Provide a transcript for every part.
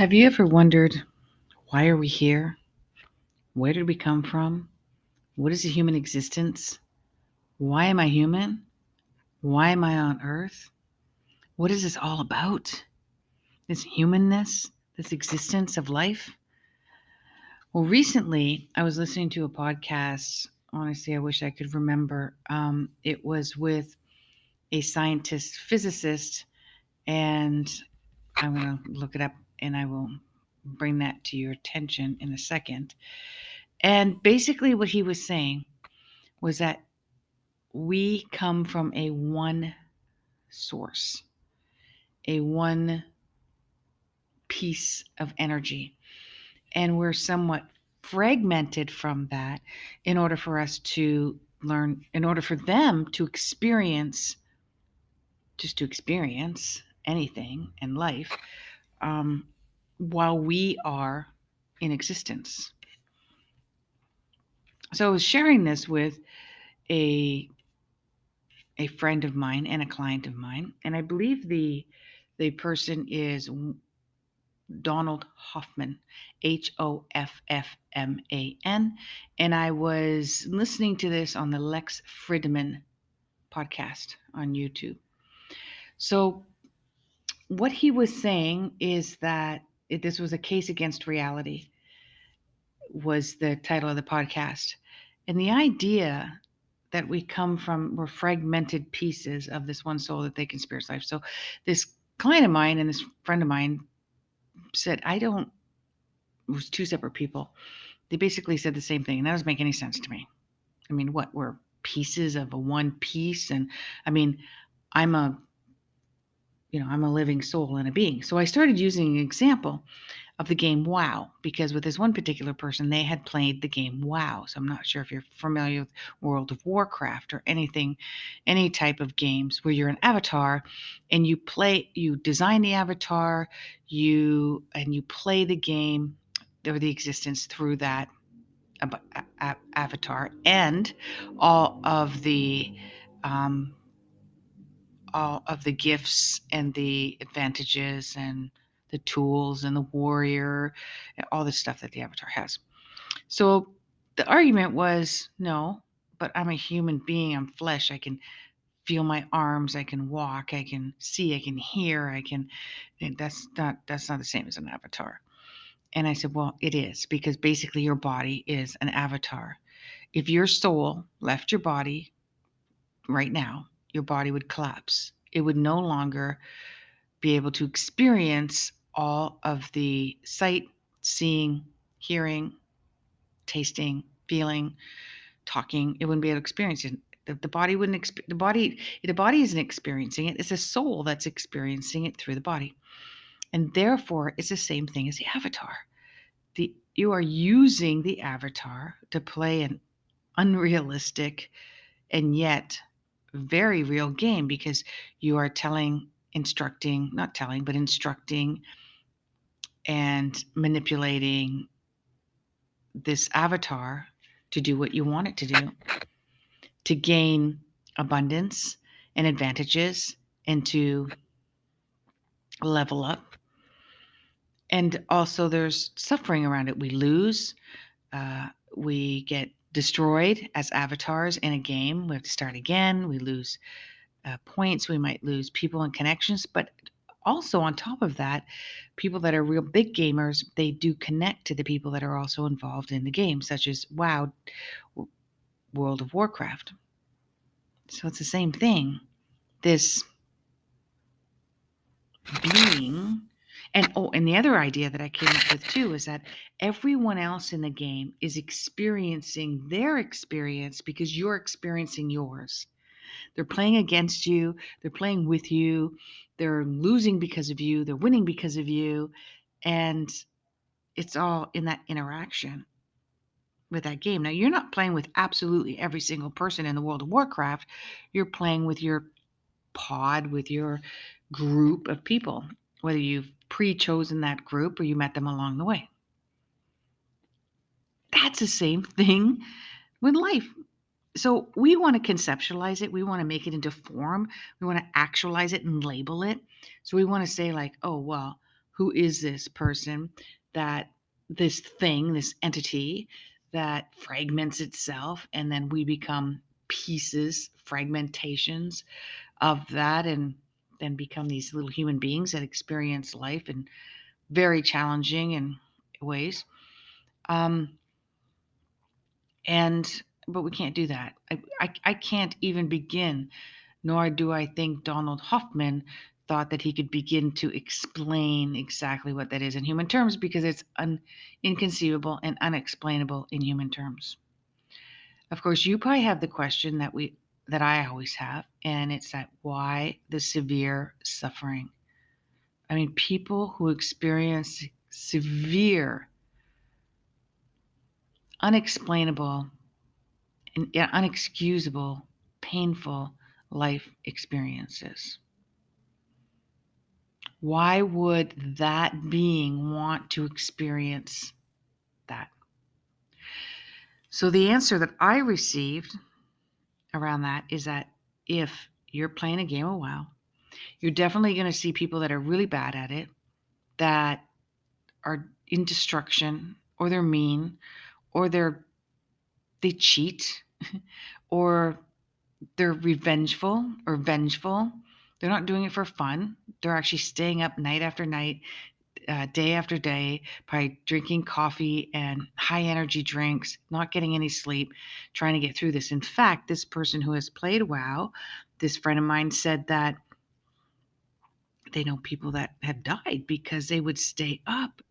Have you ever wondered, why are we here? Where did we come from? What is a human existence? Why am I human? Why am I on earth? What is this all about? This humanness, this existence of life? Well, recently I was listening to a podcast. Honestly, I wish I could remember. It was with a scientist, physicist, and I'm going to look it up and I will bring that to your attention in a second. And basically, what he was saying was that we come from a one source, a one piece of energy, and we're somewhat fragmented from that in order for us to learn, in order for them to experience, just to experience anything in life um, while we are in existence. So I was sharing this with a a friend of mine and a client of mine, and I believe the person is Donald Hoffman, Hoffman, and I was listening to this on the Lex Fridman Podcast on YouTube. So what he was saying is that this was a case against reality, was the title of the podcast, and the idea that we're fragmented pieces of this one soul that they can experience life. So this client of mine and this friend of mine said, it was two separate people. They basically said the same thing, and that doesn't make any sense to me. I mean, what, we're pieces of a one piece? And I mean, I'm a I'm a living soul and a being. So I started using an example of the game WoW, because with this one particular person, they had played the game WoW. So I'm not sure if you're familiar with World of Warcraft or any type of games where you're an avatar and you design the avatar, you play the game or the existence through that avatar, and all of the um, all of the gifts and the advantages and the tools and the warrior and all the stuff that the avatar has. So the argument was, no, but I'm a human being, I'm flesh, I can feel my arms, I can walk, I can see, I can hear, that's not the same as an avatar. And I said, well, it is, because basically your body is an avatar. If your soul left your body right now, your body would collapse. It would no longer be able to experience all of the sight, seeing, hearing, tasting, feeling, talking. It wouldn't be able to experience it. The body wouldn't. The body isn't experiencing it. It's a soul that's experiencing it through the body, and therefore it's the same thing as the avatar. You are using the avatar to play an unrealistic and yet very real game, because you are instructing and manipulating this avatar to do what you want it to do, to gain abundance and advantages and to level up. And also there's suffering around it. We lose, we get destroyed as avatars in a game. We have to start again. We lose points. We might lose people and connections. But also on top of that, people that are real big gamers, they do connect to the people that are also involved in the game, such as WoW, World of Warcraft. So it's the same thing. This being, and the other idea that I came up with too is that everyone else in the game is experiencing their experience because you're experiencing yours. They're playing against you, they're playing with you, they're losing because of you, they're winning because of you, and it's all in that interaction with that game. Now, you're not playing with absolutely every single person in the World of Warcraft. You're playing with your pod, with your group of people, whether you've pre-chosen that group or you met them along the way. That's the same thing with life. So we want to conceptualize it. We want to make it into form. We want to actualize it and label it. So we want to say like, oh, well, Who is this person, that this thing, this entity that fragments itself, and then we become pieces, fragmentations of that, and then become these little human beings that experience life in very challenging and ways. Um, but we can't do that. I can't even begin, nor do I think Donald Hoffman thought that he could begin to explain exactly what that is in human terms, because it's inconceivable and unexplainable in human terms. Of course, you probably have the question that I always have, and it's that, why the severe suffering? I mean, people who experience severe, unexplainable, and unexcusable, painful life experiences. Why would that being want to experience that? So the answer that I received around that is that if you're playing a game of WoW, you're definitely going to see people that are really bad at it, that are in destruction, or they're mean, or they cheat, or they're revengeful or vengeful. They're not doing it for fun. They're actually staying up night after night, day after day, by drinking coffee and high energy drinks, not getting any sleep, trying to get through this. In fact, this person who has played WoW, this friend of mine, said that they know people that have died because they would stay up.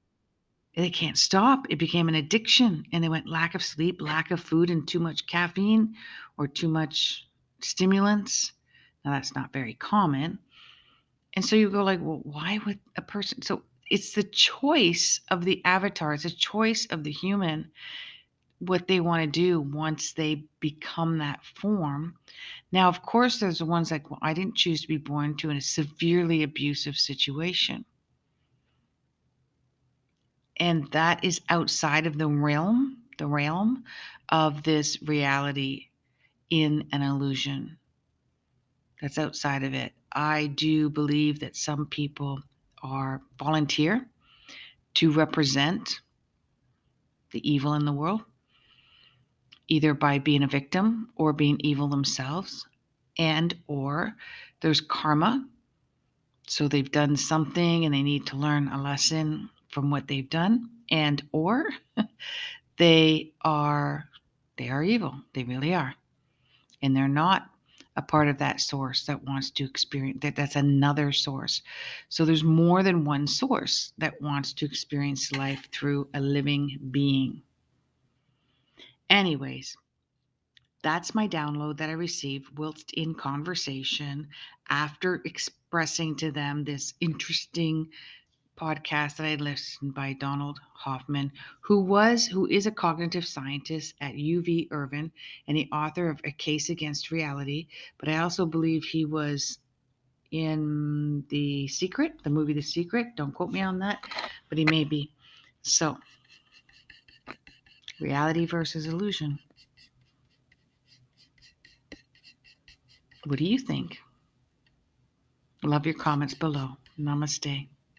They can't stop. It became an addiction, and they went lack of sleep, lack of food, and too much caffeine or too much stimulants. Now that's not very common. And so you go like, well, why would a person? So it's the choice of the avatar. It's a choice of the human, what they want to do once they become that form. Now, of course, there's the ones like, well, I didn't choose to be born to in a severely abusive situation. And that is outside of the realm of this reality in an illusion. That's outside of it. I do believe that some people are volunteer to represent the evil in the world, either by being a victim or being evil themselves, and or there's karma. So they've done something and they need to learn a lesson from what they've done, and or they are evil. They really are. And they're not a part of that source that wants to experience that. That's another source. So there's more than one source that wants to experience life through a living being. Anyways, that's my download that I received whilst in conversation after expressing to them this interesting podcast that I listened by Donald Hoffman, who is a cognitive scientist at UV Irvine and the author of A Case Against Reality. But I also believe he was in The Secret, the movie The Secret. Don't quote me on that, but he may be. So, reality versus illusion. What do you think? Love your comments below. Namaste.